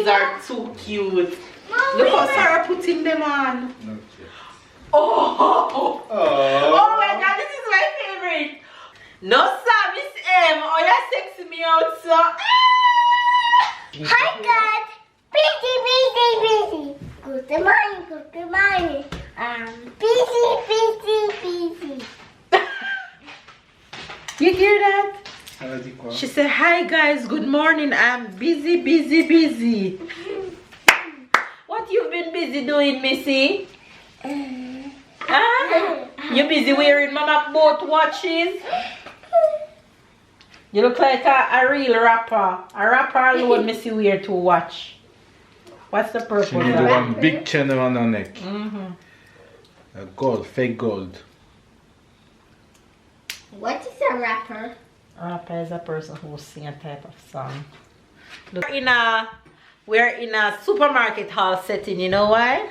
these are too cute. Look how Sarah putting them on. Oh my god, this is my favorite. No, sir, Miss M. Oh, you're sexing me out, so. Hi, God. Busy. Good morning. Busy. You hear that? She said, hi guys, good morning. I'm busy. What you've been busy doing, Missy? You busy wearing Mama both watches? You look like a real rapper. A rapper alone Missy wear to watch. What's the purpose She of need that? one big chain around her neck. Gold, fake gold. What is a rapper? A rapper is a person who sing a type of song. Look, we're in a supermarket hall setting. You know why?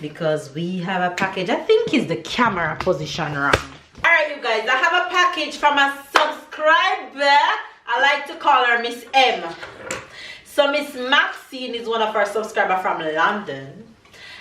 Because we have a package. I think it's the camera position wrong. Alright, you guys, I have a package from a subscriber. I like to call her Miss M. So Miss Maxine is one of our subscribers from London.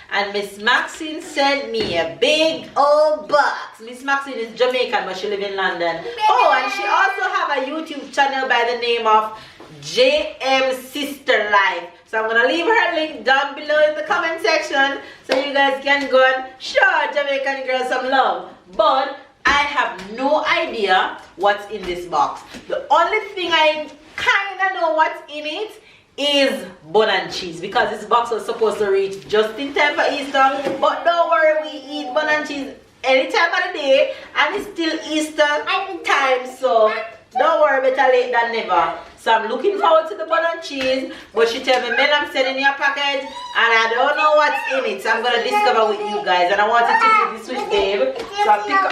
And Miss Maxine sent me a big old box. Miss Maxine is Jamaican, but she lives in London. Oh, and she also have a YouTube channel by the name of JM Sister Life. So I'm gonna leave her link down below in the comment section so you guys can go and show Jamaican girl some love. But I have no idea what's in this box. The only thing I kinda know what's in it is bun and cheese, because this box was supposed to reach just in time for Easter. But don't worry, we eat bun and cheese any time of the day, and it's still Easter time, so don't worry, better late than never. So I'm looking forward to the bun and cheese, but she tell me, "Man, I'm sending you a package and I don't know what's in it, so I'm gonna discover with you guys, and I wanted to do this with Babe." So I pick up.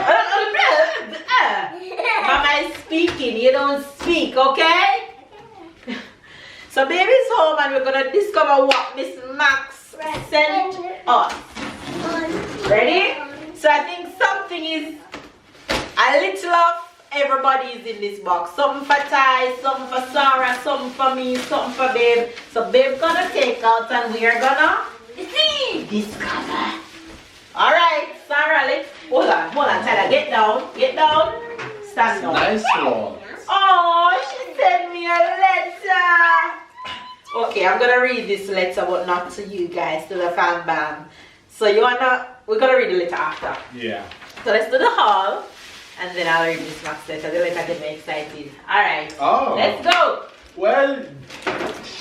Mama is speaking, you don't speak, okay? So Baby's home and we're gonna discover what Miss Max sent us. Ready? So I think something is a little of everybody is in this box. Something for Ty, something for Sarah, something for me, something for Babe. So Babe gonna take out and we are gonna discover. Alright, Sarah, let's hold on, Tyler, get down, stand down. Nice one. Oh, she sent me a letter. Okay, I'm gonna read this letter, but not to you guys, to the fan bam. So we're gonna read the letter after. Yeah. So let's do the haul, and then I'll read this Max letter. The letter get me excited. Alright. Oh. Let's go. Well,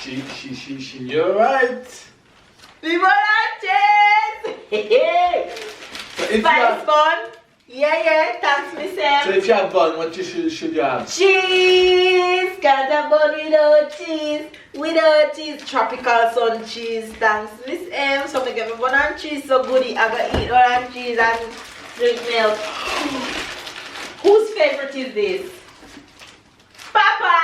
you're right. So if you have, Bun. Yeah, thanks, Miss M. so if you have bun, what should you have? Cheese! Can't have bun without cheese. Without cheese. Tropical sun cheese. Thanks, Miss M. So, I get my bun and cheese so goody. I gotta eat bun and cheese and drink milk. Whose favorite is this? Papa!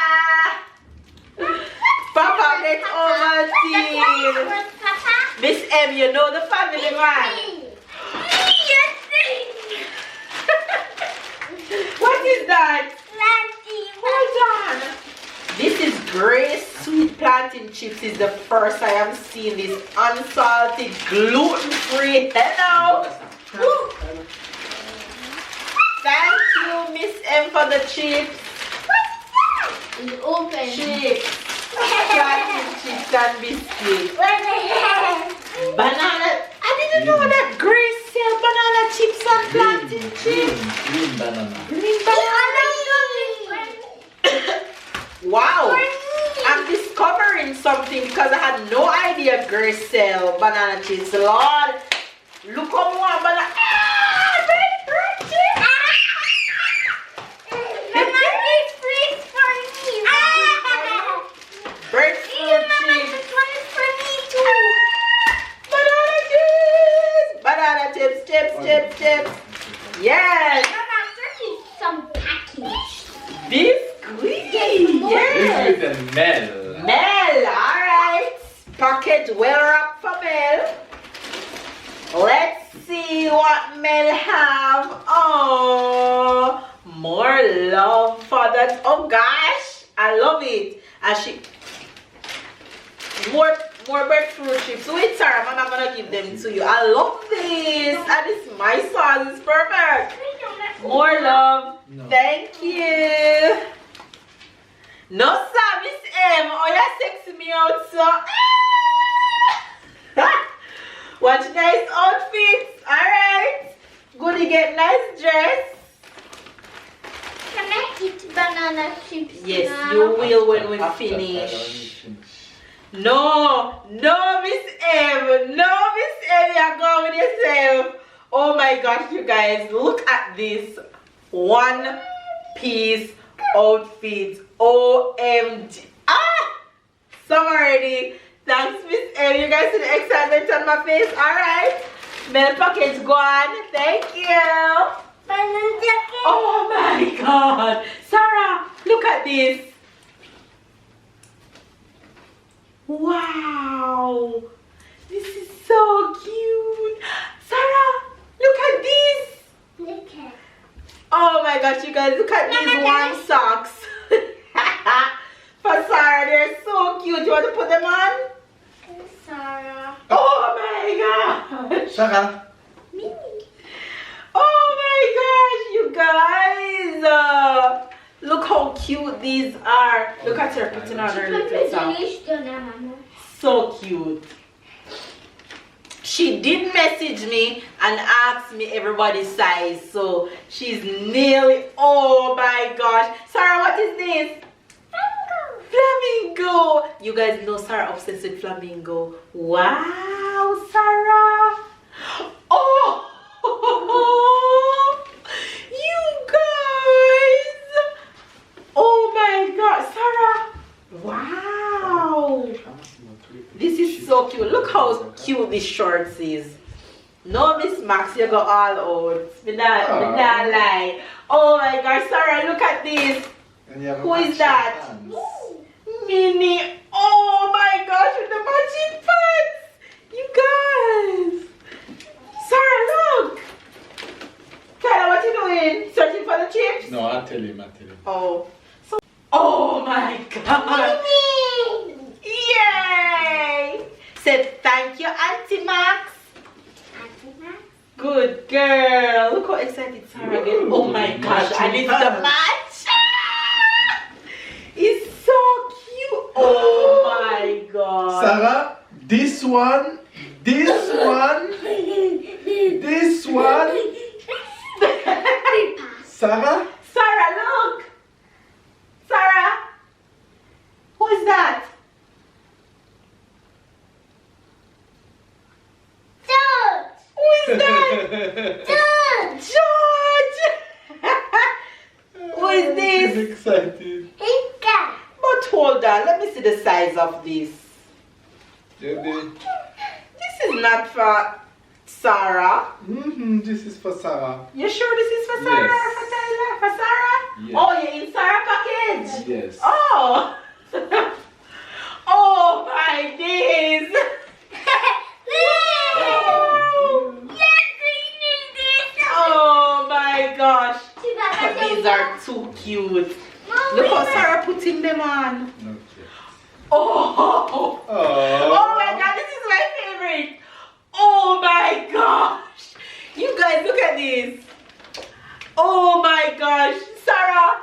Papa, get Ovaltine. Miss M, you know the family, man. What is that? Hold on. This is Grace Sweet Plantain Chips. Is the first I have seen this unsalted, gluten-free. Hello. Thank you, Miss M, for the chips. It's open. Chips. Plantain chips and biscuits. Banana. I didn't know that Grace sell banana chips and plantain chips. Green banana. Green banana. Wow. I'm discovering something because I had no idea Grace sell banana chips. Lord, look how more banana. Breadfruit chips. Breadfruit chips. Banana chips, chips. Yes. Some package. Biscuit. Yes. Biscuit and Mel. Mel, alright. Package well wrapped for Mel. Let's see what Mel have. Oh, more love for that. Oh gosh, I love it. As she more breadfruit chips. Wait, Sarah, I'm gonna give them to you. I love this, and it's my sauce. It's perfect. More love. No. Thank you. No, sir, Miss M. Oh, you're sexing me out, so. Watch nice outfits. Alright. Good to get nice dress. Can I eat banana chips Yes, now? you will when we After finish. No, Miss M. No, Miss M. You're going with yourself. Oh my gosh, you guys. Look at this one piece outfit. OMG. Summer already. Thanks, Miss M. You guys see the excitement on my face. Alright. Mail package gone. Thank you. Banana jacket. Oh my god. Sarah, look at this. Wow. This is so cute. Sarah, look at this. Look at. Oh my gosh, you guys, look at these warm socks. For Sarah, they're so cute. You want to put them on? Sarah. Oh my gosh. Sarah. Mini. Oh my gosh, you guys. Look how cute these are. Look at her putting on her little socks. So cute. She did message me and asked me everybody's size, so she's nearly. Oh my gosh, Sarah, what is this? Flamingo. You guys know Sarah obsessed with flamingo. Wow, Sarah. Oh, you guys. Oh my god, Sarah. Wow. This is so cute. Look how cute this shorts is. No, Miss Max, you got all out. Me not lie. Oh my gosh, Sarah, look at this. Who is that? Minnie. Oh my gosh, with the matching pants. You guys. Sarah, look. Tyler, what you doing? Searching for the chips? No, I'll tell him. Oh. Oh my god. Yay! Said thank you, Auntie Max. Good girl. Look how excited Sarah gets. Oh my gosh, I need the match. It's so cute. Oh my god. Sarah, this one. This one. Sarah? Sarah, look. Sarah. Who is that? Who is that? George! Who is this? She's excited. But hold on, let me see the size of this. This is not for Sarah. This is for Sarah. You sure this is for Sarah? Yes. For Tyler? For Sarah? Yes. Oh, you're in Sarah package? Yes. Oh! Oh my days! Oh my gosh! But these are too cute. Look how Sarah putting them on. Okay. Oh! Oh my god, this is my favorite! Oh my gosh! You guys, look at this! Oh my gosh! Sarah!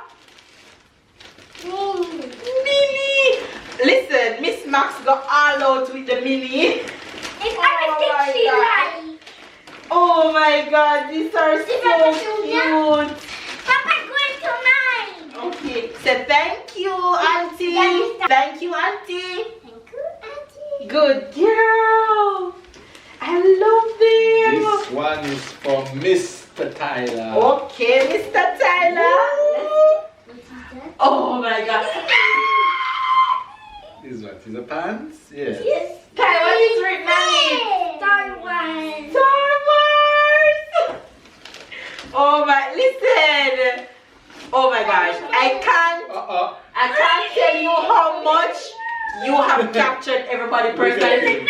Mini! Listen, Miss Max got all out with the mini. Oh my god, these are so cute. Okay, so thank you, Auntie. Thank you, Auntie. Good girl. I love them. This one is for Mr. Tyler. Okay, Mr. Tyler. Oh my god. Is what? Is a pants? Yes. Tyler, what is written on it? Star Wars. Oh my, listen. Oh my gosh, I can't tell you how much you have captured everybody personally.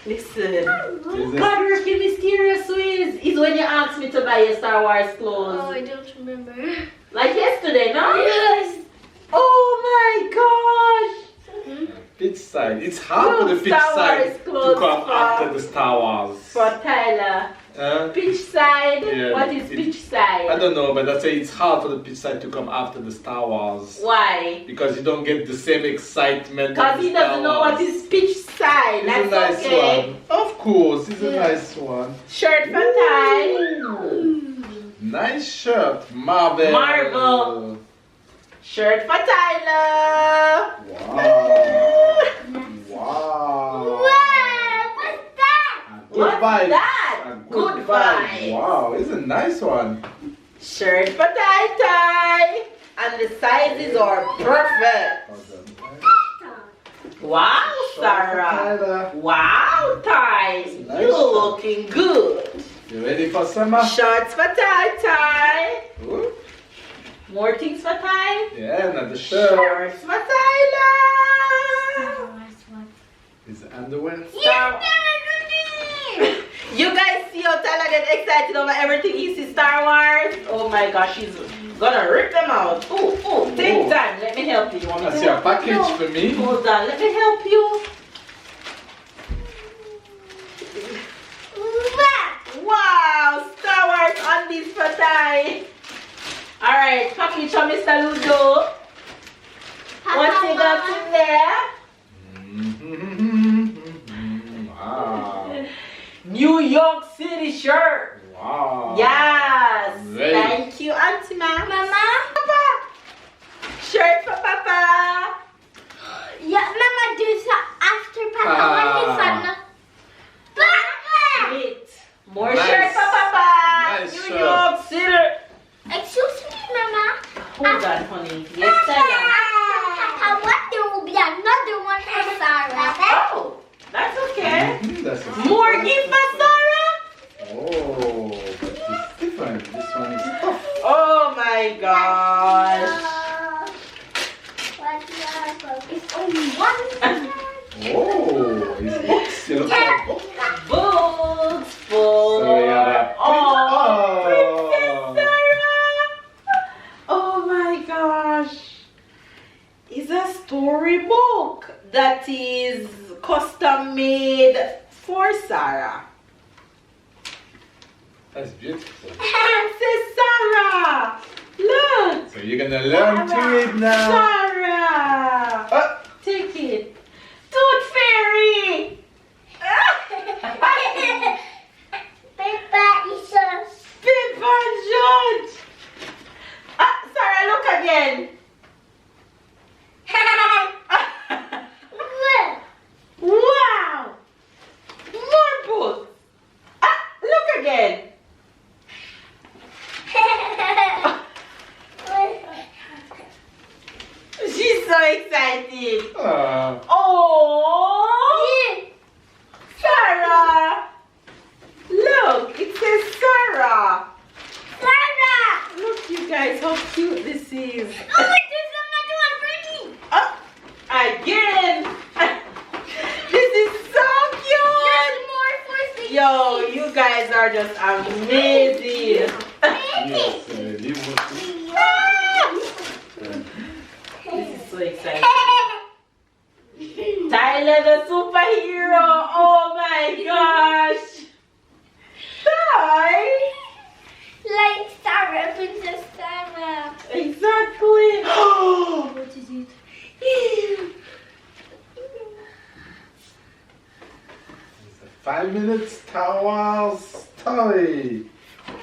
Listen, God, we're mysterious ways. Is when you asked me to buy your Star Wars Oh, clothes. I don't remember. Like yesterday, no? Yes. Oh my gosh! Pitch side. It's hard for the Look, pitch Star side Wars to clothes come for- after the Star Wars. For Tyler. Pitch side? Yeah, What is it- pitch side? I don't know, but I say it's hard for the pitch side to come after the Star Wars. Why? Because you don't get the same excitement. Because of he the Star doesn't know what Wars. is pitch side. It's That's a nice okay. one. Of course, it's a nice one. Shirt for Ty. Nice shirt. Marvel. Marvel. Shirt for Tyler. Wow. Wow. Wow, what's that? And good What's vibes. that? And Good vibes. Wow, it's a nice one. Shirt for Ty. And the sizes are perfect. Wow, Sarah. Tyler. Wow, Ty. Nice You're shirt. looking good. You ready for summer? Shorts for Ty. Ooh. More things for Ty. Yeah, another shirt. Shorts for Tyler. Is it underwear? Star- You guys see how Tyler get excited over everything he sees Star Wars? Oh my gosh, he's gonna rip them out. Oh, take Oh. time. Let me help you. You want me That's to? your package No. for me. Hold on, let me help you. Wow, Star Wars on this for Ty. Alright, package for Mr. Ludo. What's he got in there? Wow. New York City shirt. Wow. Yes. Great. Thank you, Auntie Ma'am. Mama? Papa. Shirt for Papa. Yeah, Mama, do it after Papa. Ah. What is fun? Papa! Wait. More Nice. shirt for Papa. Nice New shirt. York City. Excuse me, Mama. Hold on, honey. Yes, Stella. Papa, what there will be another one for Sarah. Oh, that's okay. That's a More gift for Sarah. Oh, but it's different. This one is tough. Oh my gosh. It's only one. Oh, it's books. You look like books. Books for So we have a Princess Sarah. Oh my gosh. It's a storybook that is custom made for Sarah. That's beautiful. Princess Sarah. Look. So you're gonna learn to read now. Sarah. Ah, Take it. Tooth Fairy. Peppa is a Peppa George. Sarah, look again. Wow. More books. Look again. She's so excited. Oh, Sarah. Look, it says Sarah. Sarah! Look, you guys, how cute this is. Oh, there's another one for me. Again. This is so There's cute. more for Sadie. Yo, you guys are just amazing. yes, leave what This is so exciting. Tyler the superhero. Oh my gosh. Ty. Like Sarah, Princess Sarah. Exactly. What is it? 5 minutes Star Wars story.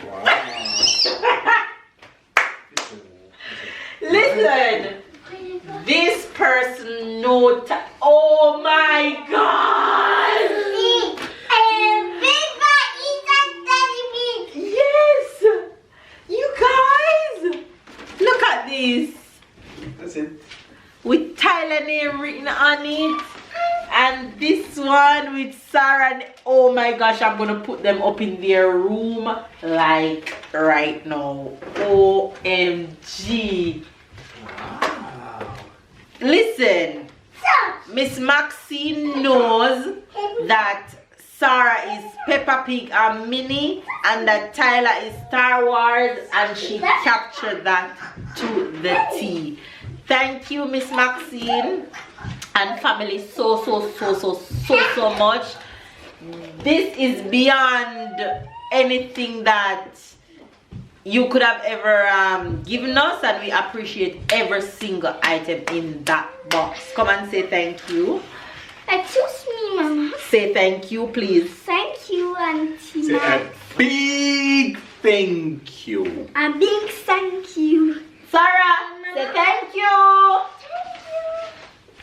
Wow. Listen. This person knows. Oh my god. Yes. You guys. Look at this. That's it. With Tyler name written on it, and this one with Sarah. Oh my gosh, I'm gonna put them up in their room like right now. OMG. Wow. Listen, Miss Maxine knows that Sarah is Peppa Pig and Minnie, and that Tyler is Star Wars, and she captured that to the T. Thank you, Miss Maxine and family, so much. This is beyond anything that you could have ever given us, and we appreciate every single item in that box. Come and say thank you. Excuse me, Mama. Say thank you, please. Thank you, Auntie. Say a big thank you. A big thank you. Sarah, say thank you.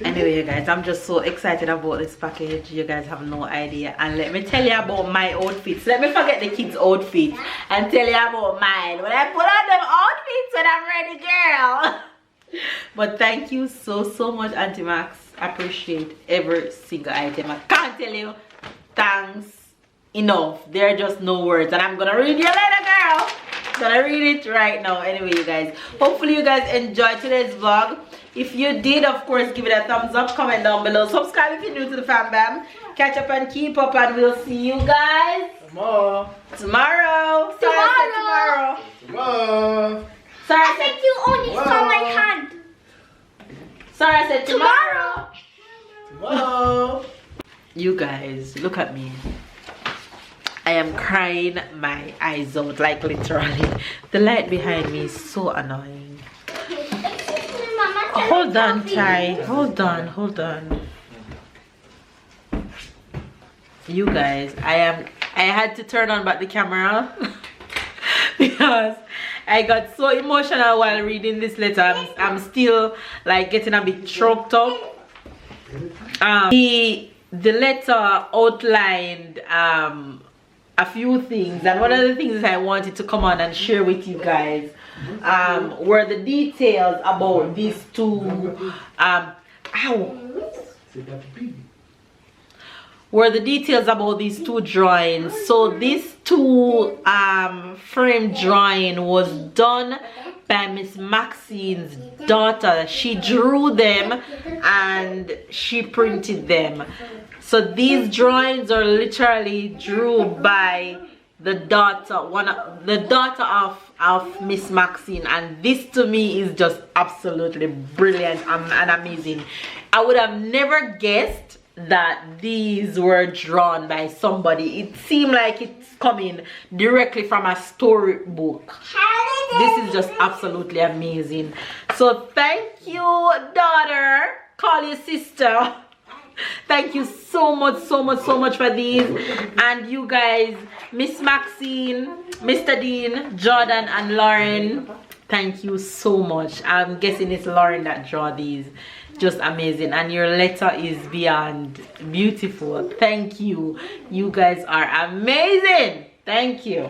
Anyway, you guys, I'm just so excited about this package. You guys have no idea. And let me tell you about my outfits. Let me forget the kids' outfits and tell you about mine. When I put on them outfits when I'm ready, girl. But thank you so much, Auntie Max. I appreciate every single item. I can't tell you thanks enough. There are just no words. And I'm gonna read you later, girl. Gonna read it right now. Anyway, you guys, hopefully you guys enjoyed today's vlog. If you did, of course, give it a thumbs up, comment down below, subscribe if you're new to the fam bam. Catch up and keep up, and we'll see you guys tomorrow. Tomorrow. Tomorrow. Sarah I think you only saw my hand. Sarah said tomorrow. Tomorrow. You guys, look at me. I am crying my eyes out, like literally. The light behind me is so annoying. Hold on, Ty. Hold on. You guys, I had to turn on back the camera because I got so emotional while reading this letter. I'm still like getting a bit choked up. The letter outlined a few things, and one of the things that I wanted to come on and share with you guys were the details about these two drawings. So these two frame drawing was done by Miss Maxine's daughter. She drew them and she printed them. So these drawings are literally drew by the daughter, the daughter of Miss Maxine, and this to me is just absolutely brilliant and amazing. I would have never guessed that these were drawn by somebody. It seemed like it's coming directly from a storybook. This is just absolutely amazing. So thank you, daughter. Call your sister. Thank you so much for these. And you guys, Miss Maxine, Mr. Dean, Jordan and Lauren, thank you so much. I'm guessing it's Lauren that draw these. Just amazing, and your letter is beyond beautiful. Thank you. You guys are amazing. Thank you.